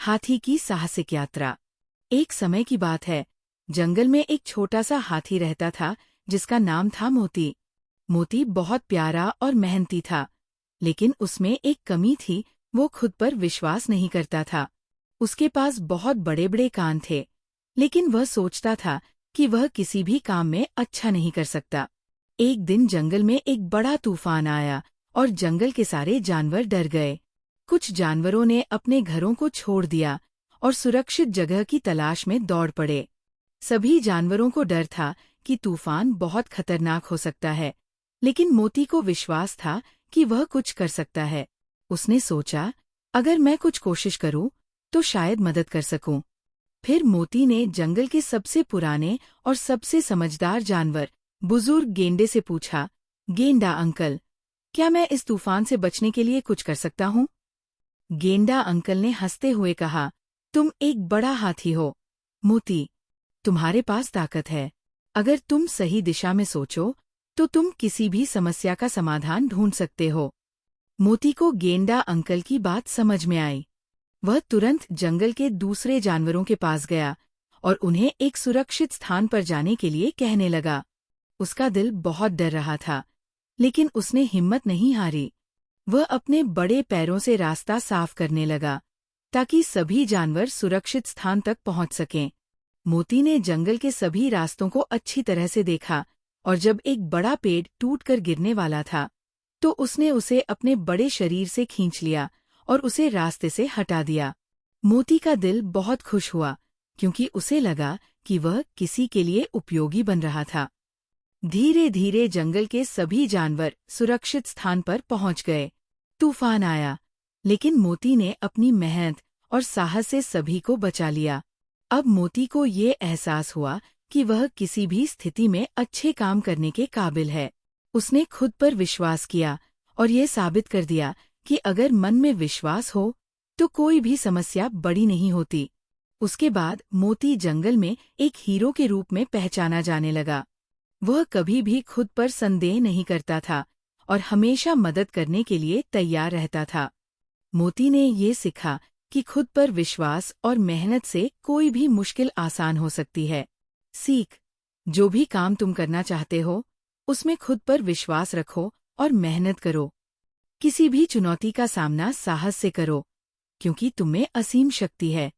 हाथी की साहसिक यात्रा। एक समय की बात है, जंगल में एक छोटा सा हाथी रहता था जिसका नाम था मोती। मोती बहुत प्यारा और मेहनती था, लेकिन उसमें एक कमी थी, वो खुद पर विश्वास नहीं करता था। उसके पास बहुत बड़े बड़े कान थे, लेकिन वह सोचता था कि वह किसी भी काम में अच्छा नहीं कर सकता। एक दिन जंगल में एक बड़ा तूफान आया और जंगल के सारे जानवर डर गए। कुछ जानवरों ने अपने घरों को छोड़ दिया और सुरक्षित जगह की तलाश में दौड़ पड़े। सभी जानवरों को डर था कि तूफान बहुत खतरनाक हो सकता है, लेकिन मोती को विश्वास था कि वह कुछ कर सकता है। उसने सोचा, अगर मैं कुछ कोशिश करूं, तो शायद मदद कर सकूं। फिर मोती ने जंगल के सबसे पुराने और सबसे समझदार जानवर, बुजुर्ग गेंडे से पूछा, गेंडा अंकल, क्या मैं इस तूफान से बचने के लिए कुछ कर सकता हूँ? गेंडा अंकल ने हंसते हुए कहा, तुम एक बड़ा हाथी हो, मोती। तुम्हारे पास ताकत है। अगर तुम सही दिशा में सोचो, तो तुम किसी भी समस्या का समाधान ढूंढ सकते हो। मोती को गेंडा अंकल की बात समझ में आई। वह तुरंत जंगल के दूसरे जानवरों के पास गया और उन्हें एक सुरक्षित स्थान पर जाने के लिए कहने लगा। उसका दिल बहुत डर रहा था, लेकिन उसने हिम्मत नहीं हारी। वह अपने बड़े पैरों से रास्ता साफ करने लगा, ताकि सभी जानवर सुरक्षित स्थान तक पहुंच सकें। मोती ने जंगल के सभी रास्तों को अच्छी तरह से देखा, और जब एक बड़ा पेड़ टूटकर गिरने वाला था, तो उसने उसे अपने बड़े शरीर से खींच लिया और उसे रास्ते से हटा दिया। मोती का दिल बहुत खुश हुआ, क्योंकि उसे लगा कि वह किसी के लिए उपयोगी बन रहा था। धीरे धीरे जंगल के सभी जानवर सुरक्षित स्थान पर पहुंच गए। तूफान आया, लेकिन मोती ने अपनी मेहनत और साहस से सभी को बचा लिया। अब मोती को ये एहसास हुआ कि वह किसी भी स्थिति में अच्छे काम करने के काबिल है। उसने खुद पर विश्वास किया और ये साबित कर दिया कि अगर मन में विश्वास हो, तो कोई भी समस्या बड़ी नहीं होती। उसके बाद मोती जंगल में एक हीरो के रूप में पहचाना जाने लगा। वह कभी भी खुद पर संदेह नहीं करता था और हमेशा मदद करने के लिए तैयार रहता था। मोती ने ये सीखा कि खुद पर विश्वास और मेहनत से कोई भी मुश्किल आसान हो सकती है। सीख, जो भी काम तुम करना चाहते हो, उसमें खुद पर विश्वास रखो और मेहनत करो। किसी भी चुनौती का सामना साहस से करो, क्योंकि तुम्हें असीम शक्ति है।